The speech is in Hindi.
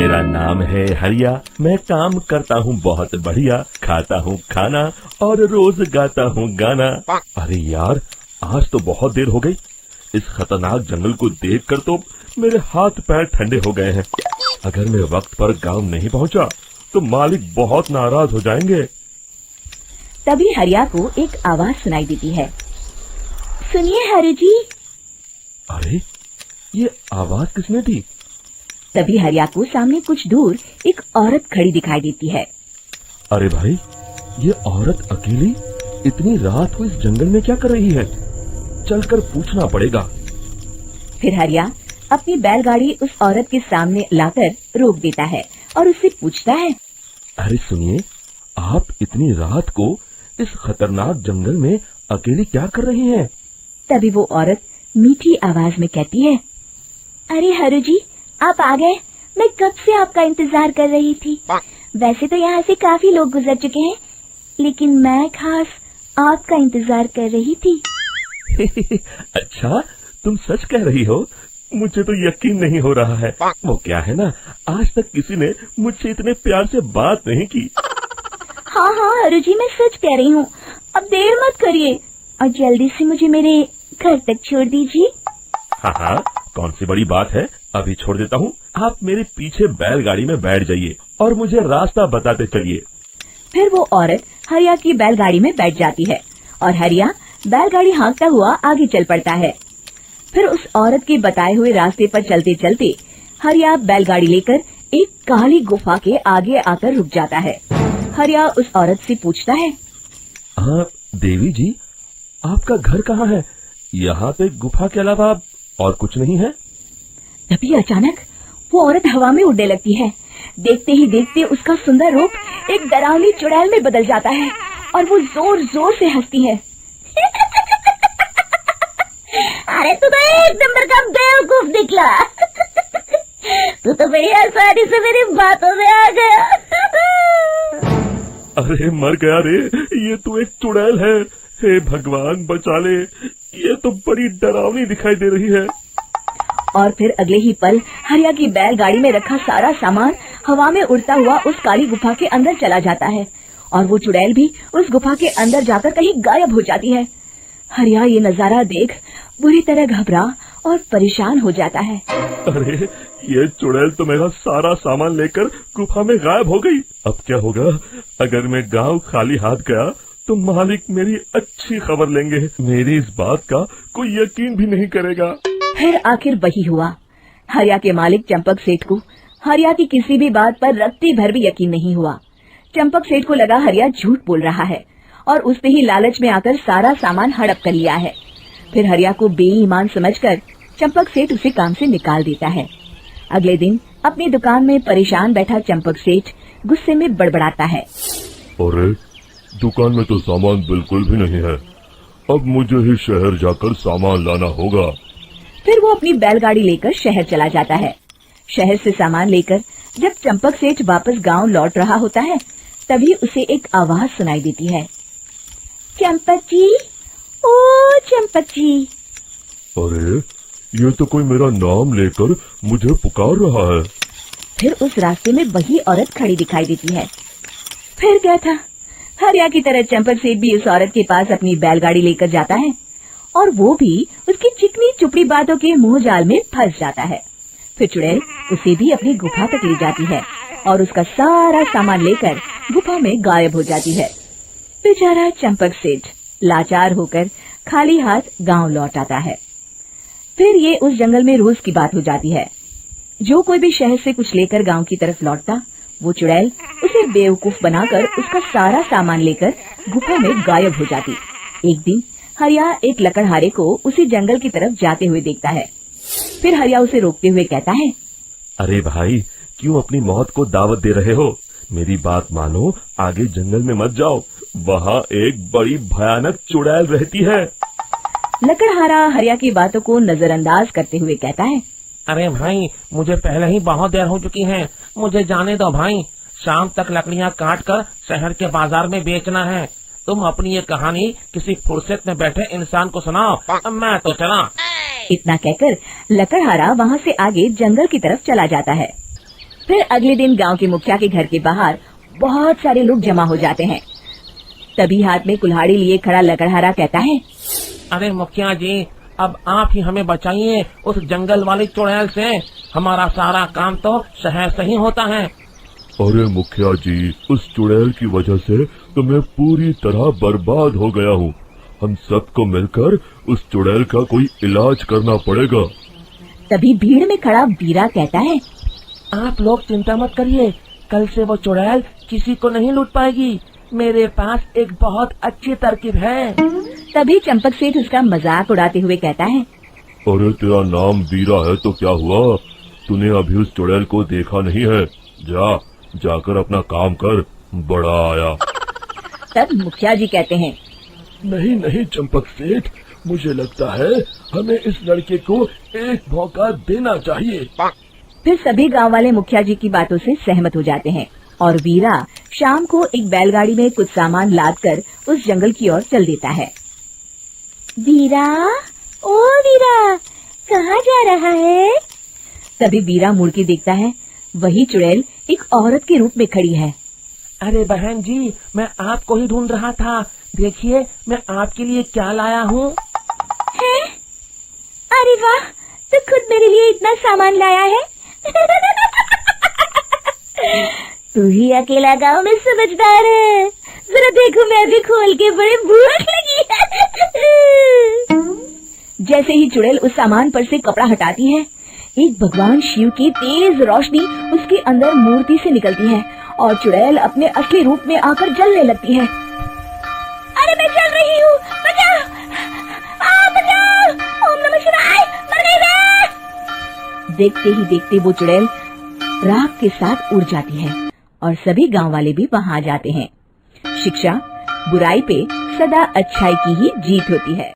मेरा नाम है हरिया, मैं काम करता हूँ बहुत बढ़िया, खाता हूँ खाना और रोज गाता हूँ गाना। अरे यार, आज तो बहुत देर हो गई। इस खतरनाक जंगल को देखकर तो मेरे हाथ पैर ठंडे हो गए हैं। अगर मैं वक्त पर गांव नहीं पहुंचा तो मालिक बहुत नाराज हो जाएंगे। तभी हरिया को एक आवाज सुनाई देती है। सुनिए हरि जी। अरे, ये आवाज किसने दी? तभी हरिया को सामने कुछ दूर एक औरत खड़ी दिखाई देती है। अरे भाई, ये औरत अकेली इतनी रात को इस जंगल में क्या कर रही है? चलकर पूछना पड़ेगा। फिर हरिया अपनी बैलगाड़ी उस औरत के सामने लाकर रोक देता है और उससे पूछता है। अरे सुनिए, आप इतनी रात को इस खतरनाक जंगल में अकेली क्या कर रही हैं? तभी वो औरत मीठी आवाज में कहती है। अरे हरु जी, आप आ गए। मैं कब से आपका इंतजार कर रही थी। वैसे तो यहाँ से काफी लोग गुजर चुके हैं, लेकिन मैं खास आपका इंतजार कर रही थी। अच्छा, तुम सच कह रही हो? मुझे तो यकीन नहीं हो रहा है। वो क्या है ना, आज तक किसी ने मुझसे इतने प्यार से बात नहीं की। हाँ हाँ हरु जी, मैं सच कह रही हूँ। अब देर मत करिए और जल्दी से मुझे मेरे घर तक छोड़ दीजिए। हाँ हाँ, कौन सी बड़ी बात है, अभी छोड़ देता हूँ। आप मेरे पीछे बैलगाड़ी में बैठ जाइए और मुझे रास्ता बताते चलिए। फिर वो औरत हरिया की बैलगाड़ी में बैठ जाती है और हरिया बैलगाड़ी हाँकता हुआ आगे चल पड़ता है। फिर उस औरत के बताए हुए रास्ते पर चलते चलते हरिया बैलगाड़ी लेकर एक काली गुफा के आगे आकर रुक जाता है। हरिया उस औरत से पूछता है। हाँ देवी जी, आपका घर कहाँ है? यहाँ पे गुफा के अलावा और कुछ नहीं है? तभी अचानक वो औरत हवा में उड़ने लगती है। देखते ही देखते उसका सुंदर रूप एक डरावनी चुड़ैल में बदल जाता है और वो जोर जोर से हंसती है। अरे तू तो एक नंबर का बेवकूफ निकला। तू तो बड़ी आसानी से मेरी बातों में आ गया। अरे मर गया रे, ये तो एक चुड़ैल है। हे भगवान बचा ले, ये तो बड़ी डरावनी दिखाई दे रही है। और फिर अगले ही पल हरिया की बैलगाड़ी में रखा सारा सामान हवा में उड़ता हुआ उस काली गुफा के अंदर चला जाता है और वो चुड़ैल भी उस गुफा के अंदर जाकर कहीं गायब हो जाती है। हरिया ये नजारा देख बुरी तरह घबरा और परेशान हो जाता है। अरे, ये चुड़ैल तो मेरा सारा सामान लेकर गुफा में गायब हो गई। अब क्या होगा? अगर मैं गांव खाली हाथ गया तो मालिक मेरी अच्छी खबर लेंगे। मेरी इस बात का कोई यकीन भी नहीं करेगा। फिर आखिर वही हुआ। हरिया के मालिक चंपक सेठ को हरिया की किसी भी बात पर रत्ती भर भी यकीन नहीं हुआ। चंपक सेठ को लगा हरिया झूठ बोल रहा है और उसने ही लालच में आकर सारा सामान हड़प कर लिया है। फिर हरिया को बेईमान समझकर चंपक सेठ उसे काम से निकाल देता है। अगले दिन अपनी दुकान में परेशान बैठा चंपक सेठ गुस्से में बड़बड़ाता है। अरे, दुकान में तो सामान बिल्कुल भी नहीं है। अब मुझे ही शहर जाकर सामान लाना होगा। फिर वो अपनी बैलगाड़ी लेकर शहर चला जाता है। शहर से सामान लेकर जब चंपक सेठ वापस गांव लौट रहा होता है, तभी उसे एक आवाज सुनाई देती है। चंपक जी, ओ चंपक जी। अरे, ये तो कोई मेरा नाम लेकर मुझे पुकार रहा है। फिर उस रास्ते में वही औरत खड़ी दिखाई देती है। फिर क्या था, हरिया की तरह चंपक सेठ भी उस औरत के पास अपनी बैलगाड़ी लेकर जाता है और वो भी उसकी चिकनी चुपड़ी बातों के मुंह जाल में फंस जाता है। फिर चुड़ैल उसे भी अपनी गुफा तक ले जाती है और उसका सारा सामान लेकर गुफा में गायब हो जाती है। बेचारा चंपक सेठ लाचार होकर खाली हाथ गांव लौट आता है। फिर ये उस जंगल में रोज की बात हो जाती है। जो कोई भी शहर से कुछ लेकर गांव की तरफ लौटता, वो चुड़ैल उसे बेवकूफ बनाकर उसका सारा सामान लेकर गुफा में गायब हो जाती। एक दिन हरिया एक लकड़हारे को उसी जंगल की तरफ जाते हुए देखता है। फिर हरिया उसे रोकते हुए कहता है। अरे भाई, क्यों अपनी मौत को दावत दे रहे हो? मेरी बात मानो, आगे जंगल में मत जाओ। वहाँ एक बड़ी भयानक चुड़ैल रहती है। लकड़हारा हरिया की बातों को नजरअंदाज करते हुए कहता है। अरे भाई, मुझे पहले ही बहुत देर हो चुकी है। मुझे जाने दो भाई। शाम तक लकड़ियाँ काट कर शहर के बाजार में बेचना है। तुम अपनी ये कहानी किसी फुर्सत में बैठे इंसान को सुनाओ। मैं तो चला। इतना कहकर लकड़हारा वहाँ से आगे जंगल की तरफ चला जाता है। फिर अगले दिन गांव के मुखिया के घर के बाहर बहुत सारे लोग जमा हो जाते हैं। तभी हाथ में कुल्हाड़ी लिए खड़ा लकड़हारा कहता है, अरे मुखिया जी, अब आप ही हमें बचाइए उस जंगल वाली चुड़ैल से। हमारा सारा काम तो शहर से ही होता है। अरे मुखिया जी, उस चुड़ैल की वजह से तो मैं पूरी तरह बर्बाद हो गया हूँ। हम सबको मिलकर उस चुड़ैल का कोई इलाज करना पड़ेगा। तभी भीड़ में खड़ा वीरा कहता है, आप लोग चिंता मत करिए, कल से वो चुड़ैल किसी को नहीं लूट पाएगी। मेरे पास एक बहुत अच्छी तरकीब है। तभी चंपक सेठ उसका मजाक उड़ाते हुए कहता है, अरे तेरा नाम वीरा है तो क्या हुआ? तूने अभी उस चुड़ैल को देखा नहीं है? जाकर अपना काम कर, बड़ा आया। तब मुखिया जी कहते हैं, नहीं नहीं चंपक सेठ, मुझे लगता है हमें इस लड़के को एक मौका देना चाहिए। फिर सभी गांव वाले मुखिया जी की बातों से सहमत हो जाते हैं और वीरा शाम को एक बैलगाड़ी में कुछ सामान लादकर उस जंगल की ओर चल देता है। वीरा, ओ वीरा, कहाँ जा रहा है? तभी वीरा मुड़ के देखता है, वही चुड़ैल एक औरत के रूप में खड़ी है। अरे बहन जी, मैं आपको ही ढूंढ रहा था। देखिए, मैं आपके लिए क्या लाया हूँ। है? अरे वाह, तू खुद मेरे लिए इतना सामान लाया है। तू ही अकेला गांव में समझदार है। जरा देखो, मैं भी खोल के, बड़े भूख लगी है। जैसे ही चुड़ैल उस सामान पर से कपड़ा हटाती है, एक भगवान शिव की तेज रोशनी उसके अंदर मूर्ति से निकलती है और चुड़ैल अपने असली रूप में आकर जलने लगती है। अरे मैं जल रही हूँ, बचाओ! बचाओ! ओम नमः शिवाय, मर गई मैं! देखते ही देखते वो चुड़ैल राख के साथ उड़ जाती है और सभी गांव वाले भी वहां जाते हैं। शिक्षा बुराई पे सदा अच्छाई की ही जीत होती है।